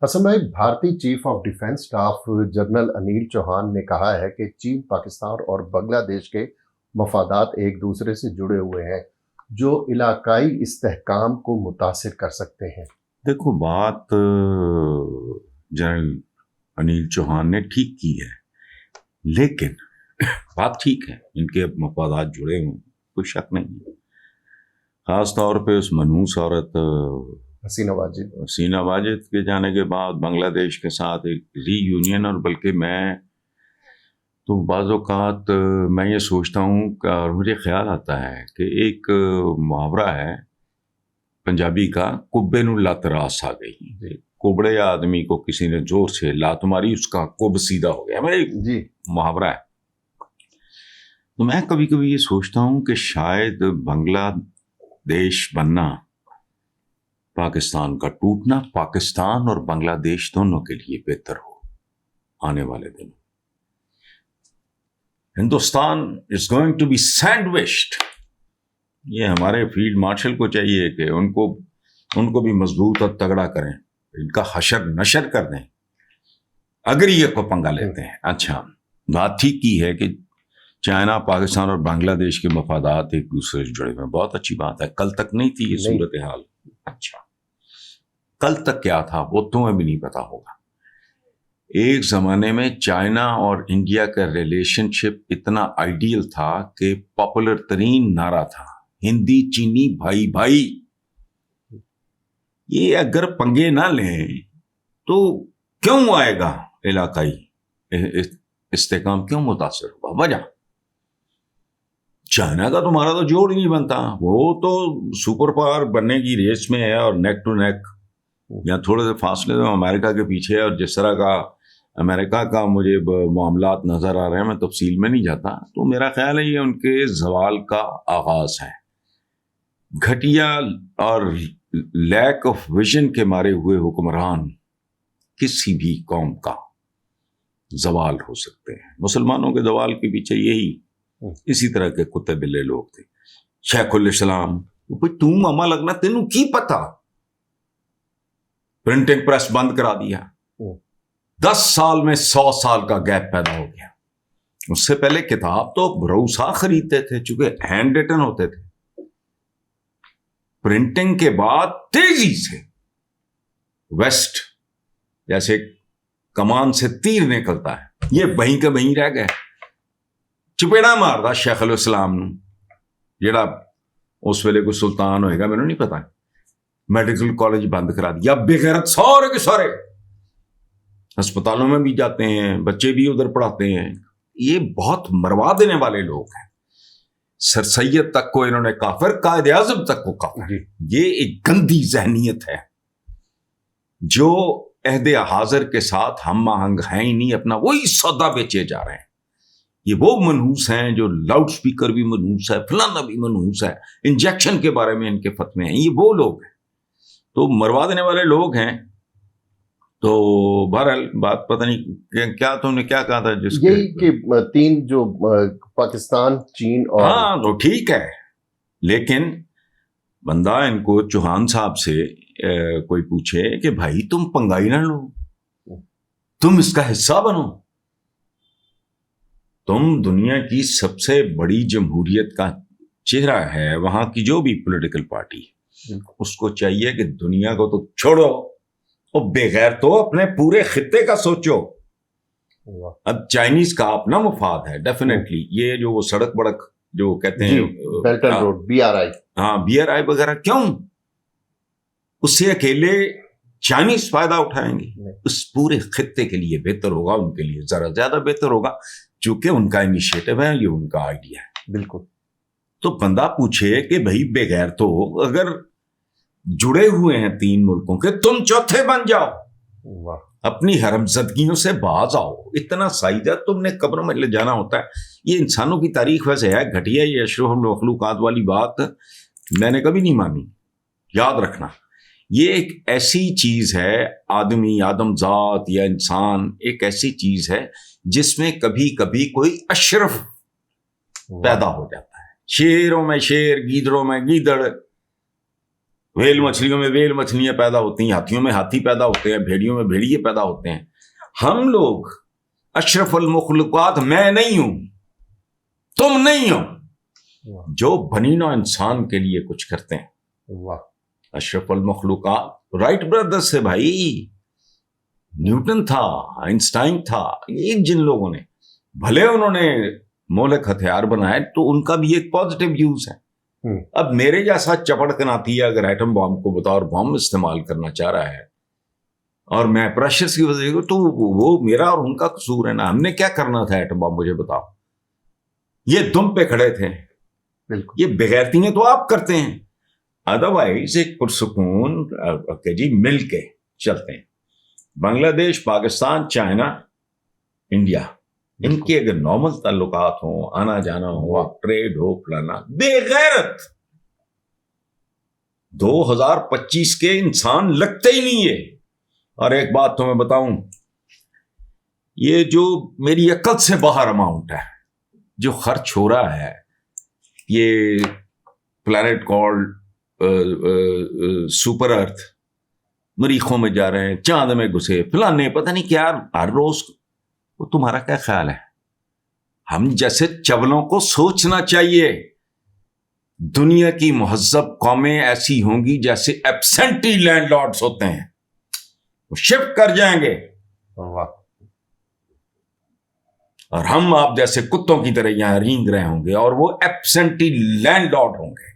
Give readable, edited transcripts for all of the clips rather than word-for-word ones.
حسن بھائی، بھارتی chief of defence staff general Anil Chauhan نے کہا ہے کہ چین، پاکستان اور بنگلہ دیش کے مفادات ایک دوسرے سے جڑے ہوئے ہیں جو علاقائی استحکام کو متاثر کر سکتے ہیں۔ دیکھو، بات جنرل انیل چوہان نے ٹھیک کی ہے، لیکن بات ٹھیک ہے، ان کے مفادات جڑے ہوئے، کوئی شک نہیں ہے۔ خاص طور پہ اس منحوس عورت حسینہ واجد کے جانے کے بعد بنگلہ دیش کے ساتھ ایک ری یونین، اور بلکہ میں تو بعض اوقات میں یہ سوچتا ہوں اور مجھے خیال آتا ہے کہ ایک محاورہ ہے پنجابی کا، کبے نو لت راس آ گئی۔ کوبڑے آدمی کو کسی نے زور سے لات ماری، اس کا کب سیدھا ہو گیا، جی محاورہ ہے۔ تو میں کبھی کبھی یہ سوچتا ہوں کہ شاید بنگلہ دیش بننا، پاکستان کا ٹوٹنا، پاکستان اور بنگلہ دیش دونوں کے لیے بہتر ہو آنے والے دنوں۔ Hindustan is going to be sandwiched. یہ ہمارے فیلڈ مارشل کو چاہیے کہ ان کو بھی مضبوط اور تگڑا کریں، ان کا حشر نشر کر دیں اگر یہ کو پنگا لیتے ہیں۔ اچھا، بات ٹھیک کی ہے کہ چائنا، پاکستان اور بنگلہ دیش کے مفادات ایک دوسرے سے جڑے ہوئے ہیں، بہت اچھی بات ہے۔ کل تک نہیں تھی یہ صورتحال۔ اچھا، کل تک کیا تھا وہ تمہیں بھی نہیں پتا ہوگا۔ ایک زمانے میں چائنا اور انڈیا کا ریلیشن شپ اتنا آئیڈیل تھا کہ پاپولر ترین نعرہ تھا ہندی چینی بھائی بھائی۔ یہ اگر پنگے نہ لیں تو کیوں آئے گا علاقائی استحکام، کیوں متاثر ہوگا؟ وجہ چائنا کا تمہارا تو جوڑ ہی نہیں بنتا، وہ تو سپر پاور بننے کی ریس میں ہے اور نیک ٹو نیک یا تھوڑے سے فاصلے میں امریکہ کے پیچھے ہے، اور جس طرح کا امریکہ کا مجھے معاملات نظر آ رہے ہیں، میں تفصیل میں نہیں جاتا، تو میرا خیال ہے یہ ان کے زوال کا آغاز ہے۔ گھٹیا اور لیک آف ویژن کے مارے ہوئے حکمران کسی بھی قوم کا زوال ہو سکتے ہیں۔ مسلمانوں کے زوال کے پیچھے اسی طرح کے کتے بلے لوگ تھے۔ شیخ الاسلام، تم اما لگنا، تینوں کی پتا؟ پرنٹنگ پریس بند کرا دیا، 10 سال میں 100 سال کا گیپ پیدا ہو گیا۔ اس سے پہلے کتاب تو بھروسہ خریدتے تھے چونکہ ہینڈ ریٹن ہوتے تھے۔ پرنٹنگ کے بعد تیزی سے ویسٹ جیسے کمان سے تیر نکلتا ہے، یہ وہیں کے وہیں رہ گئے۔ چپیڑا ماردا شیخ الاسلام نو، جڑا اس ویلے کوئی سلطان ہوئے گا، میں نے نہیں پتا۔ میڈیکل کالج بند کرا دیا، بے غیرت سارے کے سارے ہسپتالوں میں بھی جاتے ہیں، بچے بھی ادھر پڑھاتے ہیں۔ یہ بہت مروا دینے والے لوگ ہیں۔ سر سید تک کو انہوں نے کافر، قائد اعظم تک کو کافر۔ یہ ایک گندی ذہنیت ہے جو عہد حاضر کے ساتھ ہم آہنگ ہیں ہی نہیں، اپنا وہی سودا بیچے جا رہے ہیں۔ یہ وہ منحوس ہیں جو لاؤڈ سپیکر بھی منحوس ہے، فلانا بھی منحوس ہے، انجیکشن کے بارے میں ان کے فتوے ہیں، یہ وہ لوگ ہیں، تو مروا دینے والے لوگ ہیں۔ تو بہرحال بات پتہ نہیں کیا تم نے کیا کہا تھا، جس یہی کہ 3 جو پاکستان، چین اور، ہاں تو ٹھیک ہے، لیکن بندہ ان کو چوہان صاحب سے کوئی پوچھے کہ بھائی تم پنگائی نہ لو، تم اس کا حصہ بنو، تم دنیا کی سب سے بڑی جمہوریت کا چہرہ ہے، وہاں کی جو بھی پولیٹیکل پارٹی اس کو چاہیے کہ دنیا کو تو چھوڑو، اور بغیر تو اپنے پورے خطے کا سوچو۔ اب چائنیز کا اپنا مفاد ہے ڈیفینیٹلی، یہ جو وہ سڑک بڑک جو کہتے ہیں بیلٹ اینڈ روڈ، BRI، ہاں BRI وغیرہ، کیوں اس سے اکیلے چائنیز فائدہ اٹھائیں گے؟ اس پورے خطے کے لیے بہتر ہوگا، ان کے لیے ذرا زیادہ بہتر ہوگا، چونکہ ان کا انیشیٹو ہے، یہ ان کا آئیڈیا ہے۔ بالکل۔ تو بندہ پوچھے کہ بھائی بغیر تو اگر جڑے ہوئے ہیں 3 ملکوں کے، تم چوتھے بن جاؤ، اپنی حرم زدگیوں سے باز آؤ، اتنا سائدہ تم نے قبروں میں لے جانا ہوتا ہے۔ یہ انسانوں کی تاریخ ویسے ہے گھٹیا، یہ اشرف المخلوقات والی بات میں نے کبھی نہیں مانی، یاد رکھنا۔ یہ ایک ایسی چیز ہے، آدمی، آدم ذات یا انسان ایک ایسی چیز ہے جس میں کبھی کبھی کوئی اشرف پیدا ہو جاتا ہے، شیروں میں شیر، گیدڑوں میں گیدڑ، ویل مچھلیوں میں ویل مچھلیاں پیدا ہوتی ہیں، ہاتھیوں میں ہاتھی پیدا ہوتے ہیں، بھیڑیوں میں بھیڑیے پیدا ہوتے ہیں. ہم لوگ اشرف المخلوقات، میں نہیں ہوں، تم نہیں ہو، جو بنی نوع انسان کے لیے کچھ کرتے ہیں. اشرف المخلوقات رائٹ برادر سے بھائی، نیوٹن تھا، آئنسٹائن تھا، یہ جن لوگوں نے بھلے انہوں نے مہلک ہتھیار بنائے تو ان کا بھی ایک پازیٹیو یوز ہے. اب میرے جیسا چپڑ کناتی ہے اگر ایٹم بام کو بطور بم استعمال کرنا چاہ رہا ہے اور میں پریشرز کی وجہ سے، تو وہ میرا اور ان کا قصور ہے نا. ہم نے کیا کرنا تھا ایٹم بم، مجھے بتاؤ. یہ دم پہ کھڑے تھے، یہ بغیرتیاں تو آپ کرتے ہیں. ادروائز ایک پرسکون کہ جی مل کے چلتے ہیں. بنگلہ دیش، پاکستان، چائنا، انڈیا، ان کے اگر نارمل تعلقات ہوں، آنا جانا ہو، ٹریڈ ہو، فلانا، بے غیرت 2025 کے انسان لگتے ہی نہیں ہے. اور ایک بات تو میں بتاؤں، یہ جو میری عقل سے باہر اماؤنٹ ہے جو خرچ ہو رہا ہے، یہ پلانٹ کالڈ سپر ارتھ، مریخوں میں جا رہے ہیں، چاند میں گھسے، فلانے پتہ نہیں کیا ہر روز. وہ تمہارا کیا خیال ہے؟ ہم جیسے چولوں کو سوچنا چاہیے. دنیا کی مہذب قومیں ایسی ہوں گی جیسے ایبسینٹی لینڈ لارڈز ہوتے ہیں، وہ شفٹ کر جائیں گے. اور ہم آپ جیسے کتوں کی طرح یہاں رینگ رہے ہوں گے اور وہ ایبسینٹی لینڈ لارڈ ہوں گے.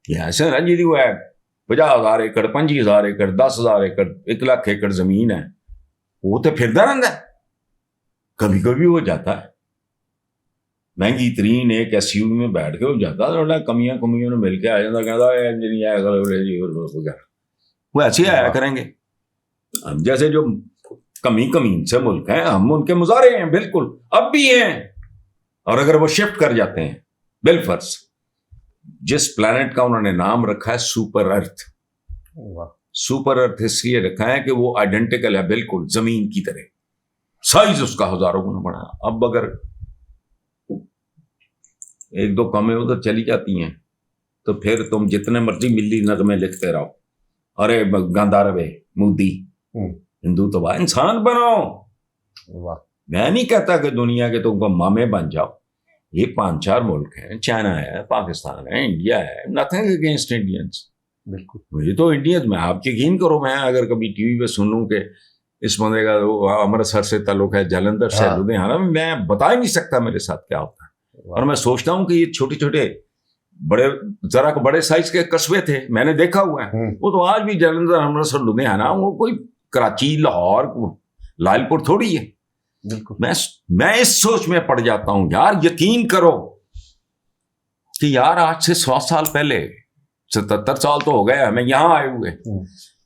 یہ ایسا نا جی وہ ہے 50,000 ایکڑ، 25,000 ایکڑ، 10,000 ایکڑ، 1,00,000 ایکڑ زمین ہے، وہ تو پھرتا رہتا ہے. کبھی کبھی ہو جاتا ہے مہنگی ترین ایک ایس یو میں بیٹھ کے ہو جاتا ہے، کمیاں نے مل کے آ جاتا، کہتا وہ ایسے ہی آیا کریں گے. ہم جیسے جو کمی سے ملک ہیں، ہم ان کے مظاہرے ہیں، بالکل اب بھی ہیں. اور اگر وہ شفٹ کر جاتے ہیں، بالفرض جس پلانٹ کا انہوں نے نام رکھا ہے سپر ارتھ، سپر ارتھ اس لیے رکھا ہے کہ وہ آئیڈینٹیکل ہے بالکل زمین کی طرح، سائز اس کا ہزاروں گنا بڑا. اب اگر ایک دو کمیں ادھر چلی جاتی ہیں تو پھر تم جتنے مرضی ملی نغمے لکھتے رہو، ارے گاندھا روے مودی ہندو تو انسان بنو. میں نہیں کہتا کہ دنیا کے تم کو مامے بن جاؤ. یہ 5-4 ملک ہیں، چائنا ہے، پاکستان ہے، انڈیا ہے، نتھنگ اگینسٹ انڈینس. بالکل مجھے تو انڈینز میں آپ یقین کرو، میں اگر کبھی ٹی وی پہ سنوں کہ اس بندے کا امرتسر سے تعلق ہے، جلندھر سے لدھیانہ، میں بتا ہی نہیں سکتا میرے ساتھ کیا ہوتا ہے. اور میں سوچتا ہوں کہ یہ چھوٹے چھوٹے بڑے سائز کے قصبے تھے، میں نے دیکھا ہوا ہے، وہ تو آج بھی جلندھر، امرتسر، لدھیانہ، وہ کوئی کراچی، لاہور، لال پور تھوڑی ہے. میں اس سوچ میں پڑ جاتا ہوں یار، یقین کرو کہ یار آج سے 100 سال پہلے، 77 سال تو ہو گئے ہمیں یہاں آئے ہوئے،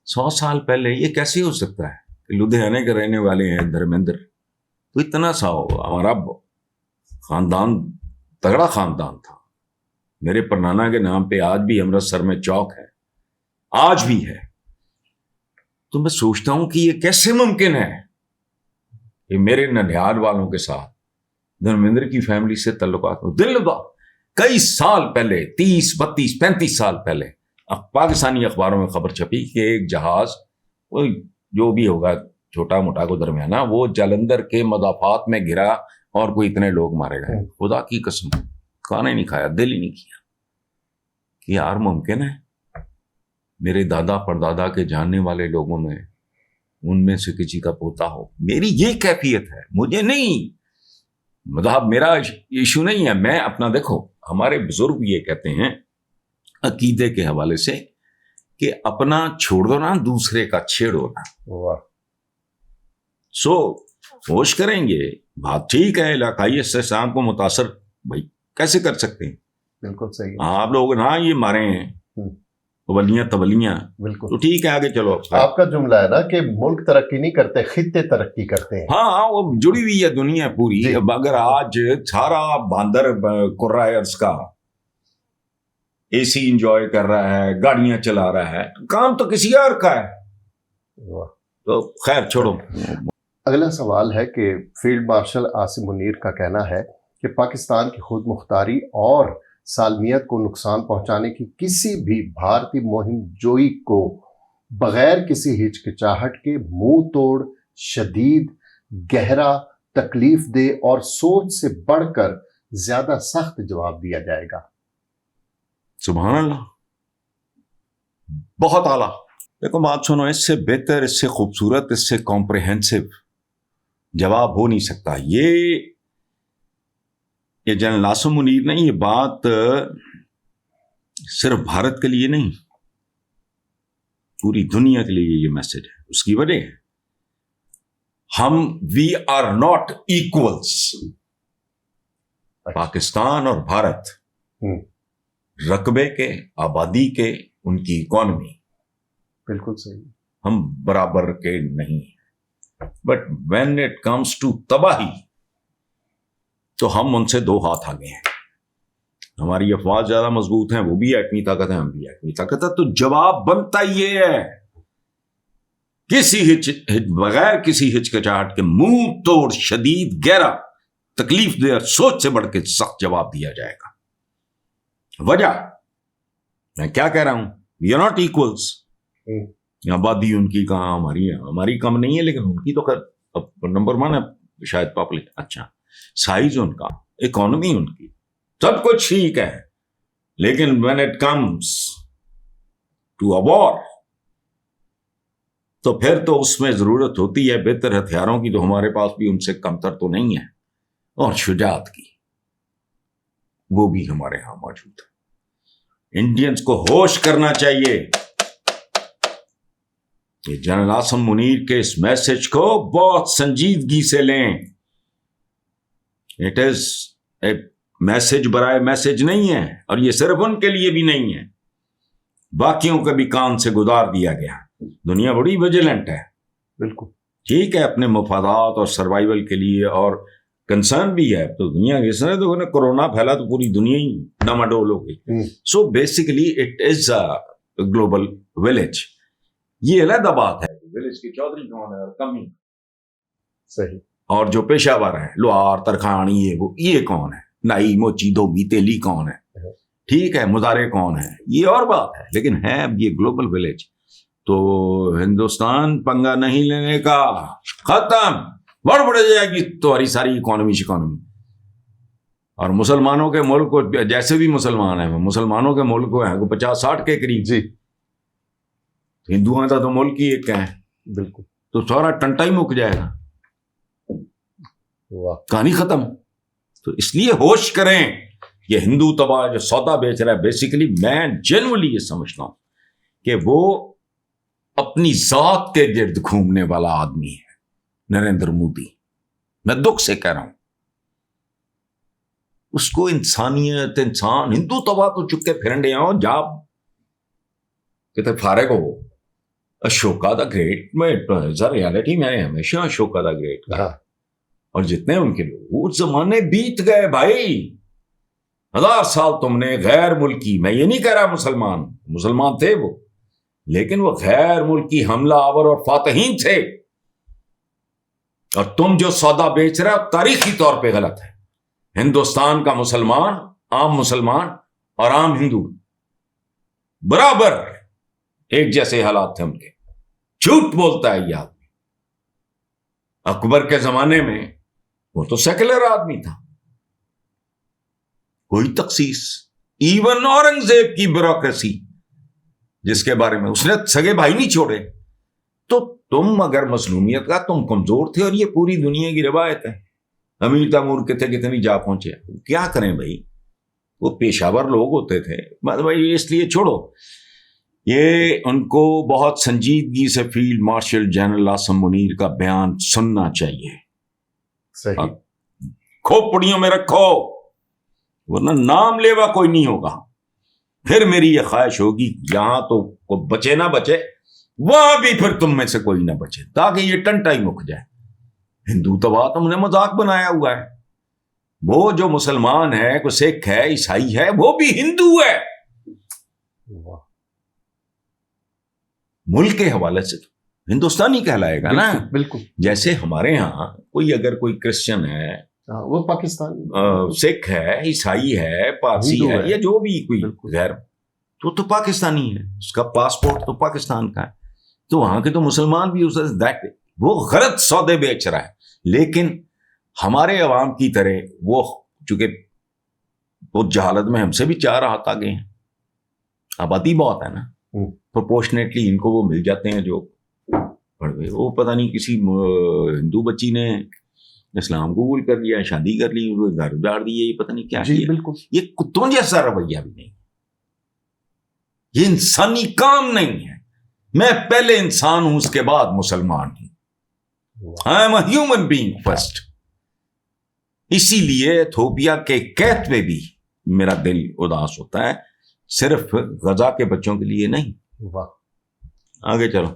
100 سال پہلے یہ کیسے ہو سکتا ہے کہ لدھیانے کے رہنے والے ہیں دھرمیندر، تو اتنا سا ہو. ہمارا خاندان تگڑا خاندان تھا. میرے پرنانا کے نام پہ آج بھی امرتسر میں چوک ہے، آج بھی ہے. تو میں سوچتا ہوں کہ یہ کیسے ممکن ہے کہ میرے ننیال والوں کے ساتھ دھرمیندر کی فیملی سے تعلقات ہو. دل لگا کئی سال پہلے، 30، 32، 35 سال پہلے پاکستانی اخباروں میں خبر چھپی کہ ایک جہاز، جو بھی ہوگا چھوٹا موٹا کو درمیانہ، وہ جلندھر کے مضافات میں گرا اور کوئی اتنے لوگ مارے گئے. خدا کی قسم کھانا ہی نہیں کھایا، دل ہی نہیں کیا کہ یار ممکن ہے. میرے دادا پردادا کے جاننے والے لوگوں میں ان میں سے کسی کا پوتا ہو. میری یہ کیفیت ہے، مجھے نہیں، مذہب میرا ایشو نہیں ہے. میں اپنا، دیکھو ہمارے بزرگ یہ کہتے ہیں عقیدے کے حوالے سے کہ اپنا چھوڑ دو نا، دوسرے کا چھیڑو نا. سو ہوش کریں گے، بات ٹھیک ہے، علاقائی استحکام کو متاثر بھائی کیسے کر سکتے ہیں؟ بالکل صحیح. آپ لوگ نہ یہ مارے ہیں ولیاں تولیاں، بالکل تو ٹھیک ہے، آگے چلو. آپ کا جملہ ہے نا کہ ملک ترقی نہیں کرتے، خطے ترقی کرتے ہیں. ہاں وہ جڑی ہوئی ہے دنیا پوری. اگر آج سارا باندر قرہ ارض کا اے سی انجوائے کر رہا ہے، گاڑیاں چلا رہا ہے، کام تو کسی اور کا ہے. تو خیر چھوڑو. اگلا سوال ہے کہ فیلڈ مارشل عاصم منیر کا کہنا ہے کہ پاکستان کی خود مختاری اور سالمیت کو نقصان پہنچانے کی کسی بھی بھارتی مہم جوئی کو بغیر کسی ہچکچاہٹ کے منہ توڑ، شدید، گہرا، تکلیف دہ اور سوچ سے بڑھ کر زیادہ سخت جواب دیا جائے گا۔ سبحان اللہ، بہت اعلیٰ۔ دیکھو بات سنو، اس سے بہتر، اس سے خوبصورت، اس سے کمپریہنسو جواب ہو نہیں سکتا۔ یہ جنرل عاصم منیر نے یہ بات صرف بھارت کے لیے نہیں، پوری دنیا کے لیے یہ میسج ہے۔ اس کی وجہ ہے ہم we are not equals, Pakistan اور بھارت رقبے کے، آبادی کے، ان کی اکانومی، بالکل صحیح، ہم برابر کے نہیں ہیں۔ But when it comes to تباہی تو ہم ان سے دو ہاتھ آگے ہیں۔ ہماری افواج زیادہ مضبوط ہیں، وہ بھی ایٹمی طاقت ہے، ہم بھی ایٹمی طاقت ہے۔ تو جواب بنتا یہ ہے، بغیر کسی ہچکچاہٹ کے منہ توڑ، شدید، گہرا، تکلیف دہ، سوچ سے بڑھ کے سخت جواب دیا جائے گا۔ وجہ میں کیا کہہ رہا ہوں، وی آر ناٹ ایکولس۔ آبادی ان کی کہاں، ہماری کم نہیں ہے، لیکن ان کی تو خیر نمبر 1 ہے شاید پاپولیشن، اچھا سائز ان کا، اکانومی ان کی، سب کچھ ٹھیک ہے۔ لیکن when it comes to a war تو پھر تو اس میں ضرورت ہوتی ہے بہتر ہتھیاروں کی، تو ہمارے پاس بھی ان سے کمتر تو نہیں ہے، اور شجاعت کی، وہ بھی ہمارے ہاں موجود ہے۔ انڈینز کو ہوش کرنا چاہیے کہ جنرل عاصم منیر کے اس میسج کو بہت سنجیدگی سے لیں۔ اٹ از اے میسج برائے میسج نہیں ہے، اور یہ صرف ان کے لیے بھی نہیں ہے، باقیوں کے بھی کان سے گزار دیا گیا۔ دنیا بڑی ویجیلنٹ ہے، بالکل ٹھیک ہے، اپنے مفادات اور سروائیول کے لیے، اور کنسرن بھی ہے۔ تو دنیا اس نے تو کورونا پھیلا تو پوری دنیا ہی ڈماڈول ہو گئی۔ So basically it is a global village. یہ علیحدہ بات ہے ولیج کے چودھری کون ہے اور کمی، صحیح، اور جو پیشہ ور ہیں، لوہار، ترخان، یہ کون ہے، نائی، موچی، دھوبی، تیلی کون ہے، ٹھیک ہے، مزارے کون ہے، یہ اور بات ہے، لیکن ہے اب یہ گلوبل ولیج۔ تو ہندوستان پنگا نہیں لینے کا، ختم، بڑھ جائے گی تمہاری ساری اکانومی۔ اور مسلمانوں کے ملک کو، جیسے بھی مسلمان ہیں، مسلمانوں کے ملک کو ہیں 50-60 کے قریب، جی، ہندوؤں کا تو ملک ہی ایک ہے، بالکل، تو سارا ٹنٹا ہی مک جائے گا، کہانی ختم۔ تو اس لیے ہوش کریں، یہ ہندو تباہ جو سودا بیچ رہا ہے، بیسیکلی میں جنرلی یہ سمجھتا ہوں کہ وہ اپنی ذات کے گرد گھومنے والا آدمی ہے، نریندر مودی۔ میں دکھ سے کہہ رہا ہوں، اس کو انسانیت، انسان، ہندو تباہ تو چکے پھرنڈے ہوں، جاب کہتے فارغ ہو۔ اشوکا دا گریٹ میں ریالٹی میں نے ہمیشہ اشوکا دا گریٹ کہا، اور جتنے ان کے لوگ، وہ زمانے بیت گئے بھائی، 1000 سال تم نے غیر ملکی، میں یہ نہیں کہہ رہا مسلمان تھے وہ، لیکن وہ غیر ملکی حملہ آور اور فاتحین تھے، اور تم جو سودا بیچ رہے ہو تاریخی طور پہ غلط ہے۔ ہندوستان کا مسلمان، عام مسلمان اور عام ہندو برابر ایک جیسے حالات تھے ان کے۔ جھوٹ بولتا ہے یہ آدمی۔ اکبر کے زمانے میں وہ تو سیکولر آدمی تھا، کوئی تخصیص، ایون اورنگزیب کی بیوروکریسی جس کے بارے میں اس نے سگے بھائی نہیں چھوڑے۔ تو تم اگر مظلومیت کا تم کمزور تھے، اور یہ پوری دنیا کی روایت ہے، امیر تیمور کتنی جا پہنچے، کیا کریں بھائی، وہ پیشہ ور لوگ ہوتے تھے، بھائی اس لیے چھوڑو۔ یہ ان کو بہت سنجیدگی سے field marshal general Asim Munir کا بیان سننا چاہیے، صحیح، کھوپڑیوں میں رکھو، ورنہ نام لیوا کوئی نہیں ہوگا۔ پھر میری یہ خواہش ہوگی یہاں تو کوئی بچے نہ بچے، وہاں بھی پھر تم میں سے کوئی نہ بچے، تاکہ یہ ٹنٹا ہی مک جائے۔ ہندو تباہ تم نے مذاق بنایا ہوا ہے، وہ جو مسلمان ہے، کوئی سکھ ہے، عیسائی ہے، وہ بھی ہندو ہے۔ ملک کے حوالے سے تو ہندوستانی کہلائے گا نا، بالکل، جیسے ہمارے ہاں کوئی اگر کوئی کرسچن ہے وہ پاکستانی سکھ ہے، عیسائی ہے، پارسی ہندو ہے، ہے، یا جو بھی کوئی بالکل۔ غیر، تو پاکستانی ہے، اس کا پاسپورٹ تو پاکستان کا ہے، تو وہاں کے تو مسلمان بھی وہ غلط سودے بیچ رہا ہے۔ لیکن ہمارے عوام کی طرح وہ چونکہ وہ جہالت میں ہم سے بھی 4 ہاتھ آگے ہیں، آبادی بہت ہے نا، پرپورشنیٹلی ان کو وہ مل جاتے ہیں جو پڑھ گئے۔ وہ پتہ نہیں کسی ہندو بچی نے اسلام قبول کر لیا، شادی کر لی، وہ گھر اجاڑ دیے، یہ پتہ نہیں کیا جی کیا۔ بالکل، یہ کتوں جیسا رویہ بھی نہیں، یہ انسانی کام نہیں ہے۔ میں پہلے انسان ہوں، اس کے بعد مسلمان ہوں۔ I am a human being first. اسی لیے ایتھوپیا کے قحط میں بھی میرا دل اداس ہوتا ہے، صرف غزہ کے بچوں کے لیے نہیں۔ واہ، آگے چلو۔